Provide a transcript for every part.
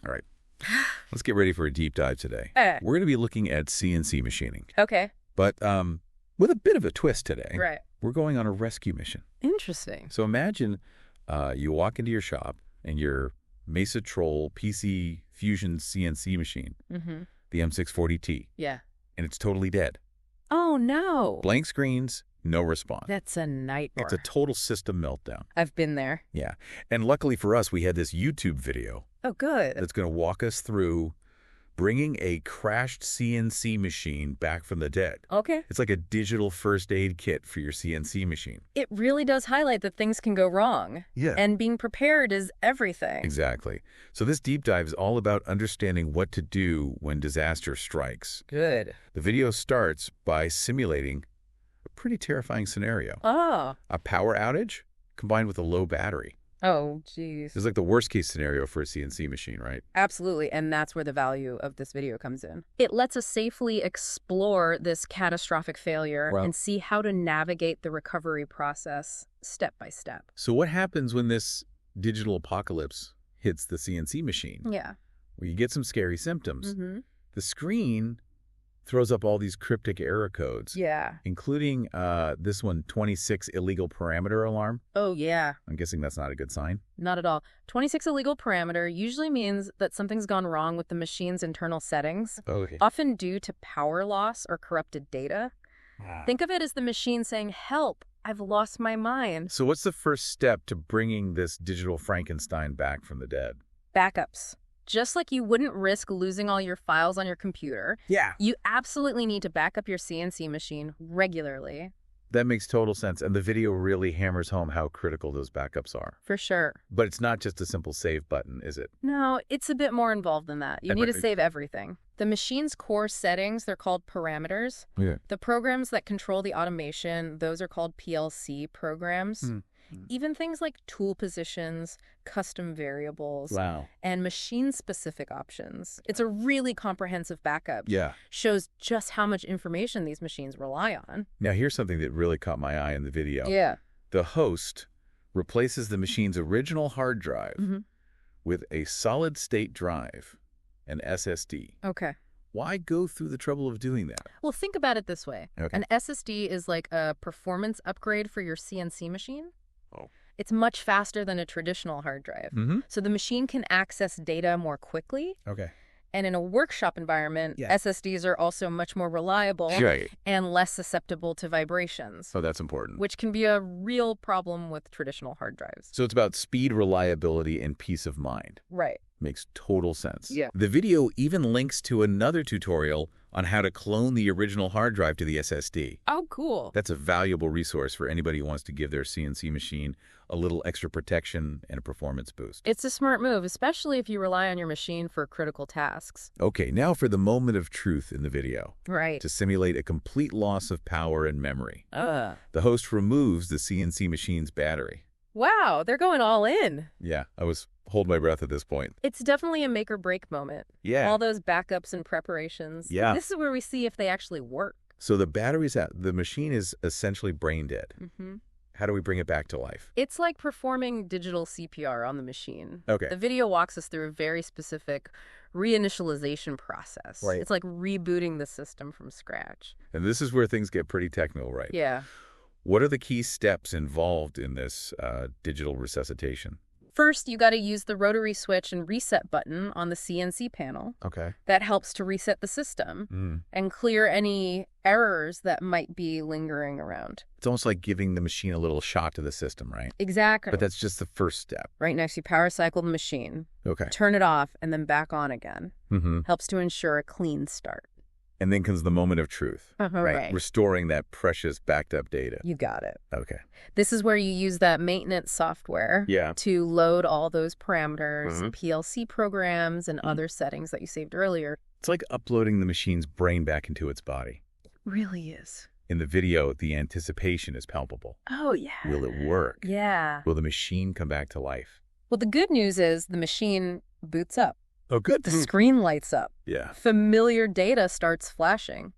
All right. Let's get ready for a deep dive today. We're going to be looking at CNC machining. Okay. But with a bit of a twist today. Right. We're going on a rescue mission. Interesting. So imagine you walk into your shop and your Mesa Troll PC-FUSION-CNC machine, the M640T. Yeah. And it's totally dead. Oh, no. Blank screens, no response. That's a nightmare. It's a total system meltdown. I've been there. Yeah. And luckily for us, we had this YouTube video. Oh, good. That's going to walk us through bringing a crashed CNC machine back from the dead. Okay. It's like a digital first aid kit for your CNC machine. It really does highlight that things can go wrong. Yeah. And being prepared is everything. Exactly. So this deep dive is all about understanding what to do when disaster strikes. Good. The video starts by simulating a pretty terrifying scenario. Oh. A power outage combined with a low battery. Oh, geez. It's like the worst case scenario for a CNC machine, right? Absolutely, and that's where the value of this video comes in. It lets us safely explore this catastrophic failure and see how to navigate the recovery process step by step. So what happens when this digital apocalypse hits the CNC machine? Yeah. Well, you get some scary symptoms. The screen throws up all these cryptic error codes. Yeah. Including this one, 26 illegal parameter alarm. Oh, yeah. I'm guessing that's not a good sign. Not at all. 26 illegal parameter usually means that something's gone wrong with the machine's internal settings, often due to power loss or corrupted data. Think of it as the machine saying, help, I've lost my mind. So what's the first step to bringing this digital Frankenstein back from the dead? Backups. Just like you wouldn't risk losing all your files on your computer, you absolutely need to back up your CNC machine regularly. That makes total sense, and the video really hammers home how critical those backups are. For sure. But it's not just a simple save button, is it? No, it's a bit more involved than that. You need to save everything. The machine's core settings, they're called parameters. Yeah. The programs that control the automation, those are called PLC programs. Even things like tool positions, custom variables, and machine-specific options. It's a really comprehensive backup. Yeah. Shows just how much information these machines rely on. Now, here's something that really caught my eye in the video. Yeah. The host replaces the machine's original hard drive with a solid-state drive, an SSD. Okay. Why go through the trouble of doing that? Well, think about it this way. An SSD is like a performance upgrade for your CNC machine. It's much faster than a traditional hard drive. So the machine can access data more quickly. And in a workshop environment, SSDs are also much more reliable and less susceptible to vibrations. Oh, that's important. Which can be a real problem with traditional hard drives. So it's about speed, reliability, and peace of mind. Right. Makes total sense. Yeah. The video even links to another tutorial on how to clone the original hard drive to the SSD. Oh, cool. That's a valuable resource for anybody who wants to give their CNC machine a little extra protection and a performance boost. It's a smart move, especially if you rely on your machine for critical tasks. Okay, now for the moment of truth in the video. Right. To simulate a complete loss of power and memory. The host removes the CNC machine's battery. Wow, they're going all in. Yeah, I was holding my breath at this point. It's definitely a make or break moment. Yeah. All those backups and preparations. Yeah. This is where we see if they actually work. So the battery's out. The machine is essentially brain dead. How do we bring it back to life? It's like performing digital CPR on the machine. Okay. The video walks us through a very specific reinitialization process. Right. It's like rebooting the system from scratch. And this is where things get pretty technical, right? Yeah. What are the key steps involved in this digital resuscitation? First, you got to use the rotary switch and reset button on the CNC panel. Okay. That helps to reset the system and clear any errors that might be lingering around. It's almost like giving the machine a little shot to the system, right? Exactly. But that's just the first step. Right next, you power cycle the machine. Okay. Turn it off and then back on again. Helps to ensure a clean start. And then comes the moment of truth, right? Restoring that precious backed up data. You got it. Okay. This is where you use that maintenance software to load all those parameters, PLC programs, and other settings that you saved earlier. It's like uploading the machine's brain back into its body. It really is. In the video, the anticipation is palpable. Oh, yeah. Will it work? Yeah. Will the machine come back to life? Well, the good news is the machine boots up. Oh, good. The screen lights up. Yeah. Familiar data starts flashing.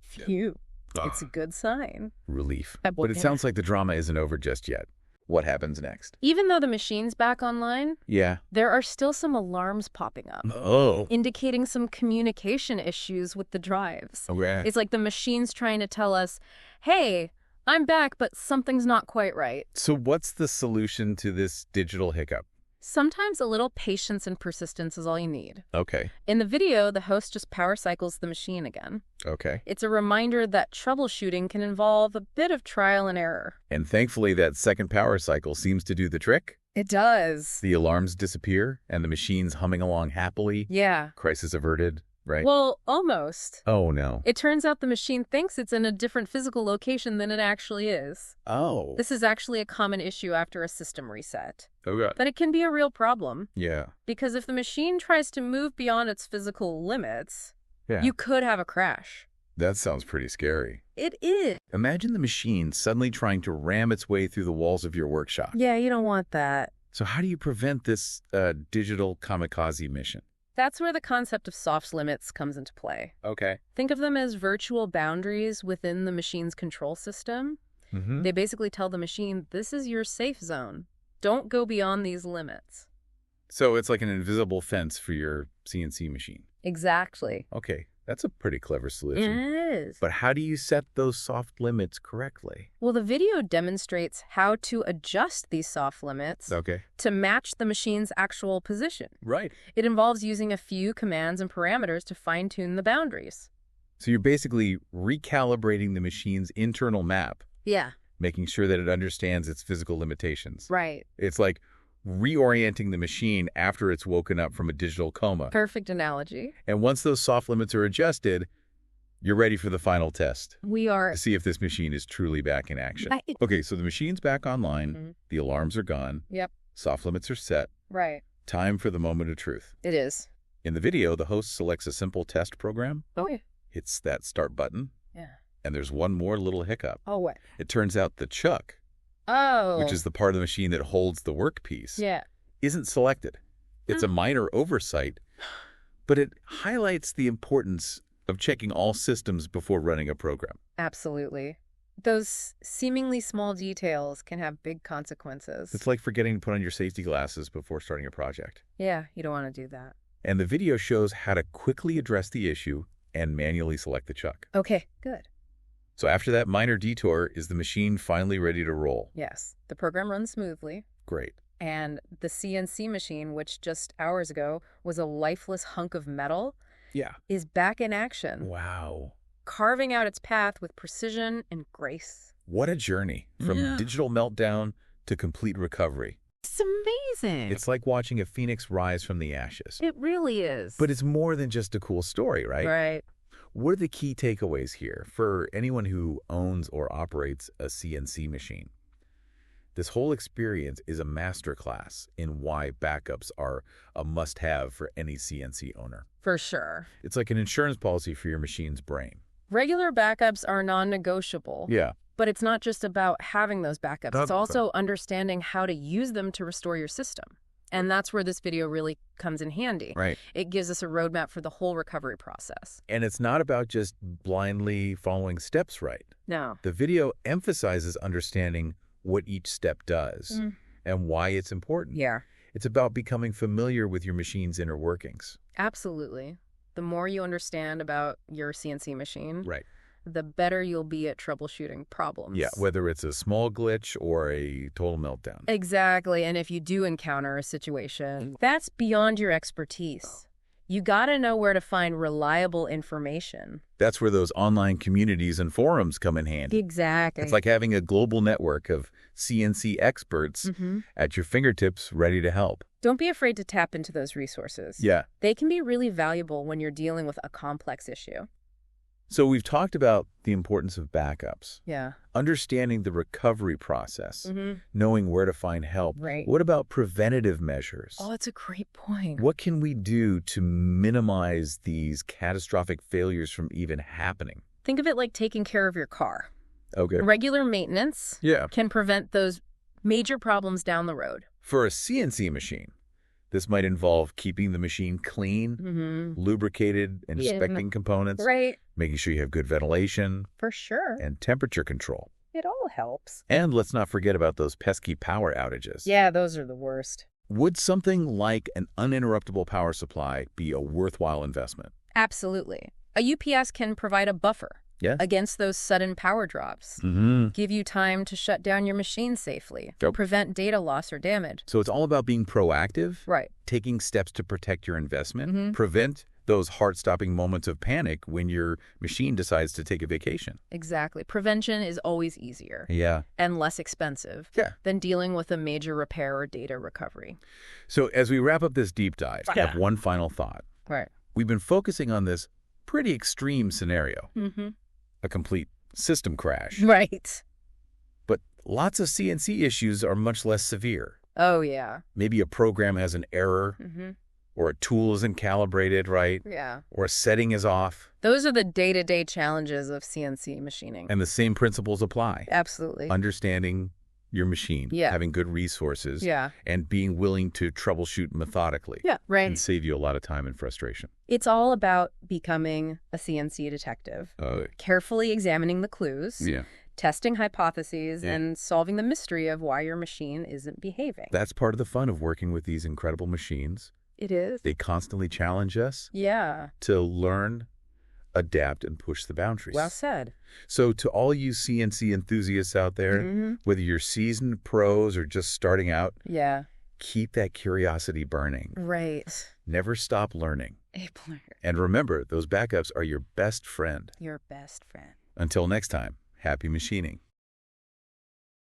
Phew. It's a good sign. Relief. But it sounds like the drama isn't over just yet. what happens next? Even though the machine's back online, Yeah. there are still some alarms popping up. Oh. Indicating some communication issues with the drives. Okay. It's like the machine's trying to tell us, hey, I'm back, but something's not quite right. So what's the solution to this digital hiccup? Sometimes a little patience and persistence is all you need. Okay. In the video, the host just power cycles the machine again. Okay. It's a reminder that troubleshooting can involve a bit of trial and error. And thankfully, that second power cycle seems to do the trick. It does. The alarms disappear, and the machine's humming along happily. Yeah. Crisis averted, right? Well, almost. Oh, no. It turns out the machine thinks it's in a different physical location than it actually is. Oh. This is actually a common issue after a system reset. Oh, God. But it can be a real problem. Yeah. Because if the machine tries to move beyond its physical limits, Yeah. you could have a crash. That sounds pretty scary. It is. Imagine the machine suddenly trying to ram its way through the walls of your workshop. Yeah, you don't want that. So how do you prevent this digital kamikaze mission? That's where the concept of soft limits comes into play. Okay. Think of them as virtual boundaries within the machine's control system. Mm-hmm. They basically tell the machine, this is your safe zone. Don't go beyond these limits. So it's like an invisible fence for your CNC machine. Exactly. Okay. That's a pretty clever solution. It is. But how do you set those soft limits correctly? Well, the video demonstrates how to adjust these soft limits Okay. to match the machine's actual position. Right. It involves using a few commands and parameters to fine-tune the boundaries. So you're basically recalibrating the machine's internal map, Yeah. making sure that it understands its physical limitations. Right. It's like reorienting the machine after it's woken up from a digital coma. Perfect analogy. And once those soft limits are adjusted, you're ready for the final test We are... to see if this machine is truly back in action. Right. Okay, so the machine's back online. Mhm. The alarms are gone. Yep. Soft limits are set. Right. Time for the moment of truth. It is. In the video, the host selects a simple test program, Oh, yeah. hits that start button, Yeah. and there's one more little hiccup. Oh, what? It turns out the chuck, Oh. which is the part of the machine that holds the workpiece, Yeah. isn't selected. It's a minor oversight, but it highlights the importance of checking all systems before running a program. Absolutely. Those seemingly small details can have big consequences. It's like forgetting to put on your safety glasses before starting a project. Yeah, you don't want to do that. And the video shows how to quickly address the issue and manually select the chuck. Okay, good. So after that minor detour, is the machine finally ready to roll? Yes, the program runs smoothly. Great. And the CNC machine, which just hours ago was a lifeless hunk of metal, Yeah. is back in action, Wow. carving out its path with precision and grace. What a journey from digital meltdown to complete recovery. It's amazing. It's like watching a phoenix rise from the ashes. It really is. But it's more than just a cool story, right? Right. What are the key takeaways here for anyone who owns or operates a CNC machine? This whole experience is a masterclass in why backups are a must-have for any CNC owner. For sure. It's like an insurance policy for your machine's brain. Regular backups are non-negotiable. Yeah. But it's not just about having those backups. That's It's also understanding how to use them to restore your system. And that's where this video really comes in handy. Right. It gives us a roadmap for the whole recovery process. And it's not about just blindly following steps right. No. The video emphasizes understanding what each step does and why it's important. Yeah. It's about becoming familiar with your machine's inner workings. Absolutely. The more you understand about your CNC machine, Right. the better you'll be at troubleshooting problems. Yeah, whether it's a small glitch or a total meltdown. Exactly. And if you do encounter a situation that's beyond your expertise, you gotta know where to find reliable information. That's where those online communities and forums come in handy. Exactly. It's like having a global network of CNC experts at your fingertips ready to help. Don't be afraid to tap into those resources. Yeah. They can be really valuable when you're dealing with a complex issue. So we've talked about the importance of backups, Yeah. understanding the recovery process, knowing where to find help. Right. What about preventative measures? Oh, that's a great point. What can we do to minimize these catastrophic failures from even happening? Think of it like taking care of your car. Okay. Regular maintenance Yeah. can prevent those major problems down the road. For a CNC machine, this might involve keeping the machine clean, lubricated, and inspecting components, Right. making sure you have good ventilation For sure. and temperature control. It all helps. And let's not forget about those pesky power outages. Yeah, those are the worst. Would something like an uninterruptible power supply be a worthwhile investment? Absolutely. A UPS can provide a buffer against those sudden power drops, give you time to shut down your machine safely, prevent data loss or damage. So it's all about being proactive, right? Taking steps to protect your investment, prevent those heart-stopping moments of panic when your machine decides to take a vacation. Exactly. Prevention is always easier and less expensive than dealing with a major repair or data recovery. So as we wrap up this deep dive, I have one final thought. Right. We've been focusing on this pretty extreme scenario, a complete system crash. Right. But lots of CNC issues are much less severe. Oh, yeah. Maybe a program has an error, or a tool isn't calibrated right, or a setting is off. Those are the day-to-day challenges of CNC machining. And the same principles apply. Absolutely. Understanding your machine, having good resources, and being willing to troubleshoot methodically. Can save you a lot of time and frustration. It's all about becoming a CNC detective, carefully examining the clues, testing hypotheses, and solving the mystery of why your machine isn't behaving. That's part of the fun of working with these incredible machines. It is. They constantly challenge us to learn, adapt, and push the boundaries. Well said. So to all you CNC enthusiasts out there, whether you're seasoned pros or just starting out, keep that curiosity burning. Right. Never stop learning. A pleasure. And remember, those backups are your best friend. Your best friend. Until next time, happy machining.